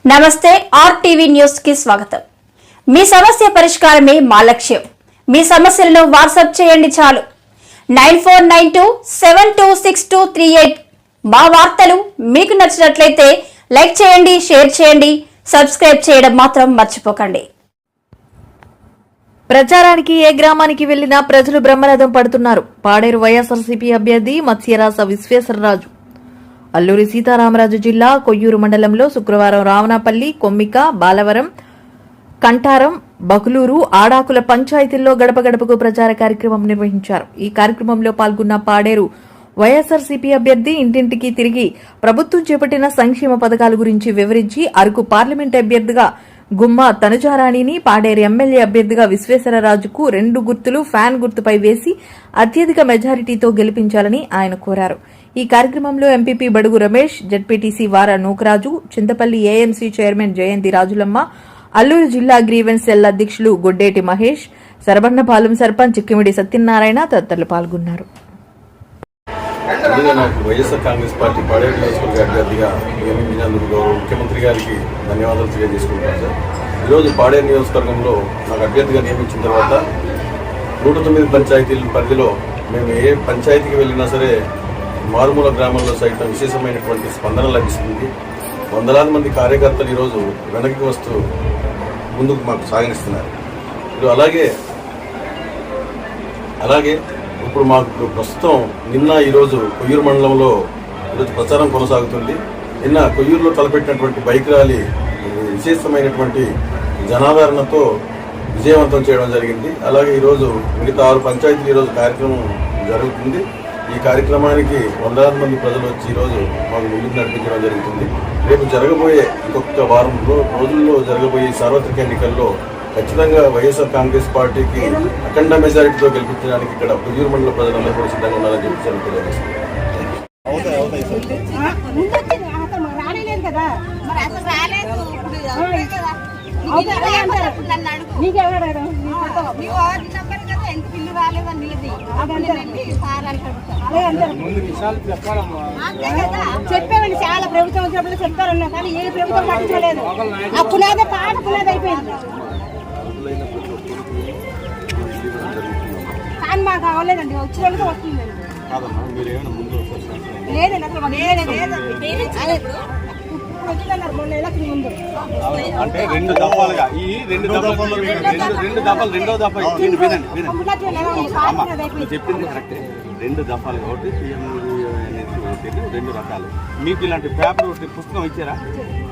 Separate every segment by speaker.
Speaker 1: నమస్తే RTV news కి స్వాగతం. మీ సమస్య పరిష్కారమే మా లక్ష్యం. మీ సమస్యలను వాట్సాప్ చేయండి చాలు. 9492726238. మా వార్తలు మీకు నచ్చినట్లయితే లైక్ చేయండి, షేర్ చేయండి, సబ్స్క్రైబ్ చేయడం మాత్రం మర్చిపోకండి.
Speaker 2: ప్రచారానికి ఏ గ్రామానికి వెళ్లినా ప్రజలు బ్రహ్మరథం పడుతున్నారు. పాడేరు వైఎస్ఆర్సీపీ అభ్యర్థి మత్స్యరాస విశ్వేశ్వరరాజు. అల్లూరి సీతారామరాజు జిల్లా కొయ్యూరు మండలంలో శుక్రవారం రావణపల్లి, కొమ్మిక, బాలవరం, కంటారం, బకులూరు, ఆడాకుల పంచాయతీల్లో గడప గడపకు ప్రచార కార్యక్రమం నిర్వహించారు. ఈ కార్యక్రమంలో పాల్గొన్న పాడేరు వైఎస్ఆర్సీపీ అభ్యర్థి ఇంటింటికి తిరిగి ప్రభుత్వం చేపట్టిన సంక్షేమ పథకాల గురించి వివరించి అరకు పార్లమెంట్ అభ్యర్థిగా గుమ్మ తనుజారాణిని, పాడేరు ఎమ్మెల్యే అభ్యర్థిగా విశ్వేశ్వరరాజుకు 2 గుర్తులు ఫ్యాన్ గుర్తుపై వేసి అత్యధిక మెజారిటీతో గెలిపించాలని ఆయన కోరారు. ఈ కార్యక్రమంలో ఎంపీపీ బడుగు రమేష్, జడ్పీటీసీ వార నూకరాజు, చింతపల్లి ఏఎంసీ చైర్మన్ జయంతి రాజులమ్మ, అల్లూరు జిల్లా గ్రీవెన్స్ సెల్ అధ్యక్షులు గొడ్డేటి మహేష్, సరబన్నపాలెం సర్పంచ్ కిమిడి సత్యనారాయణ తదితరులు పాల్గొన్నారు.
Speaker 3: వైఎస్ఆర్ కాంగ్రెస్ పార్టీ పాడేరు నియోజకవర్గ అభ్యర్థిగా నియమించినందుకు గౌరవ ముఖ్యమంత్రి గారికి ధన్యవాదాలు తెలియజేసుకుంటున్నాను సార్. ఈరోజు పాడేరు నియోజకవర్గంలో నాకు అభ్యర్థిగా నియమించిన తర్వాత 109 పంచాయతీల పరిధిలో మేము ఏ పంచాయతీకి వెళ్ళినా సరే మారుమూల గ్రామంలో సైతం విశేషమైనటువంటి స్పందన లభిస్తుంది. వందలాది మంది కార్యకర్తలు ఈరోజు వెనక్కి వస్తూ ముందుకు మాకు సాగనిస్తున్నారు. అలాగే ఇప్పుడు మాకు ప్రస్తుతం నిన్న ఈరోజు కొయ్యూరు మండలంలో ఈరోజు ప్రచారం కొనసాగుతుంది. నిన్న కొయ్యూరులో తలపెట్టినటువంటి బైక్ ర్యాలీ విశేషమైనటువంటి జనాదరణతో విజయవంతం చేయడం జరిగింది. అలాగే ఈరోజు మిగతా 6 పంచాయతీలు ఈరోజు కార్యక్రమం జరుగుతుంది. ఈ కార్యక్రమానికి వందలాది మంది ప్రజలు వచ్చి ఈరోజు మాకు ముందుకు నడిపించడం జరుగుతుంది. రేపు జరగబోయే ఇంకొక వారం రోజుల్లో జరగబోయే సార్వత్రిక ఎన్నికల్లో ఖచ్చితంగా వైఎస్ఆర్ కాంగ్రెస్ పార్టీకి అఖండ మెజారిటీతో గెలిపించడానికి ఇక్కడ కొయ్యూరు మండల ప్రజలందరూ కూడా సిద్ధంగా ఉన్నారని చెప్పి తెలియజేస్తున్నారు.
Speaker 4: చెప్పేవాడి చాలా ప్రభుత్వం వచ్చినప్పుడు చెప్తారన్నా కానీ ఏ ప్రభుత్వం పట్టించలేదు. అప్పుడు పాట పునాది అయిపోయింది కానీ మాకు అవ్వలేదండి. వచ్చిన వాళ్ళకి వస్తుందండి. లేదండి అసలు వచ్చిందన్నారు మొన్న ఎలక్షన్ ముందు.
Speaker 5: అంటే 2 దఫాలుగా ఈ 2 దఫాలు రెండో దఫా చెప్పింది కరెక్టే. 2 దఫాలు కాబట్టి పిఎం అనేది 2 రకాలు. మీకు ఇలాంటి పేపర్ పుస్తకం ఇచ్చారా?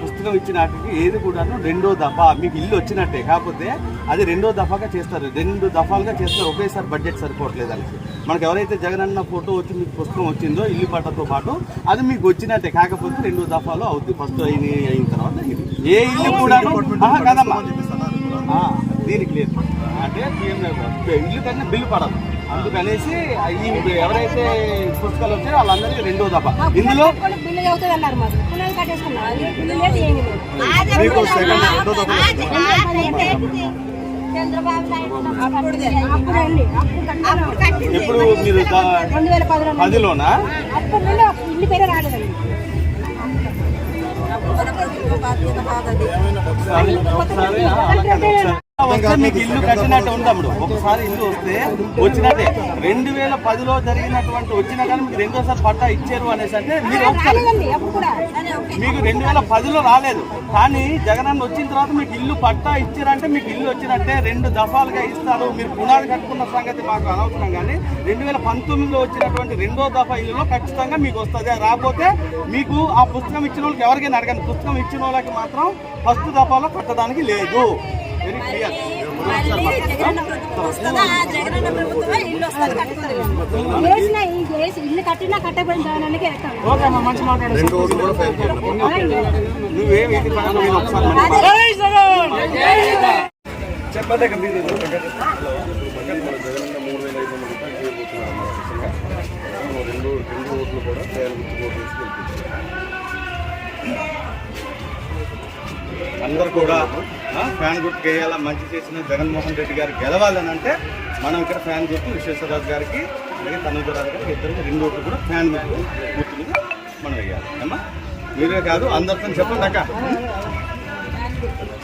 Speaker 5: పుస్తకం ఇచ్చినట్టుకి ఏది కూడా 2వ దఫా మీకు ఇల్లు వచ్చినట్టే. కాకపోతే అది 2వ దఫాగా చేస్తారు, 2 దఫాలుగా చేస్తారు. ఒకేసారి బడ్జెట్ సరిపోవట్లేదు అని మనకు ఎవరైతే జగనన్న ఫోటో వచ్చి మీకు పుస్తకం వచ్చిందో ఇల్లు పట్టతో పాటు అది మీకు వచ్చినట్టే. కాకపోతే 2 దఫాలు అవుతుంది. ఫస్ట్ అయిన తర్వాత ఏ ఇల్లు కూడా కదమ్మా దీనికి లేదు. అంటే ఇల్లు కన్నా బిల్లు పడదు. అందుకనేసి ఎవరైతే పుస్తకాలు వచ్చారో వాళ్ళందరికీ 2వ దఫా. ఇందులో ఇప్పుడు మీరు 2010లోనా మీకు ఇల్లు కట్టినట్టు ఉంటాడు. ఒకసారి ఇల్లు వస్తే వచ్చినట్టే. 2010లో జరిగినటువంటి వచ్చినా కానీ మీకు 2వసారి పట్టా ఇచ్చారు అనేసి అంటే మీరు మీకు 2010లో రాలేదు. కానీ జగనన్న వచ్చిన తర్వాత మీకు ఇల్లు పట్టా ఇచ్చారంటే మీకు ఇల్లు వచ్చినట్టే. 2 దఫాలుగా ఇస్తారు. మీరు పునాది కట్టుకున్న సంగతి మాకు అనవసరం. కానీ 2019లో వచ్చినటువంటి 2వ దఫా ఇల్లులో ఖచ్చితంగా మీకు వస్తుంది. రాకపోతే మీకు ఆ పుస్తకం ఇచ్చిన వాళ్ళకి ఎవరికైనా అడగండి. పుస్తకం ఇచ్చిన వాళ్ళకి మాత్రం ఫస్ట్ దఫాలో కట్టడానికి లేదు. Very clear.
Speaker 4: ఇల్లు కట్టినా కట్టబడిన మంచి
Speaker 5: నువ్వేమి చెప్పండి.
Speaker 3: 2 ఓట్లు కూడా
Speaker 5: అందరు కూడా ఫ్యాన్ గుర్తు వేయాలా. మంచి చేసిన జగన్మోహన్ రెడ్డి గారు గెలవాలని అంటే మనం ఇక్కడ ఫ్యాన్ గుర్తు విశ్వేశ్వరరాజు గారికి అలాగే తనుజరాజు గారికి ఇద్దరికి 2 ఓట్లు కూడా ఫ్యాన్ గుర్తు మీద మనం వేయాలి అమ్మా. మీరే కాదు అందరితో చెప్పండి అక్క.
Speaker 4: చేయండి.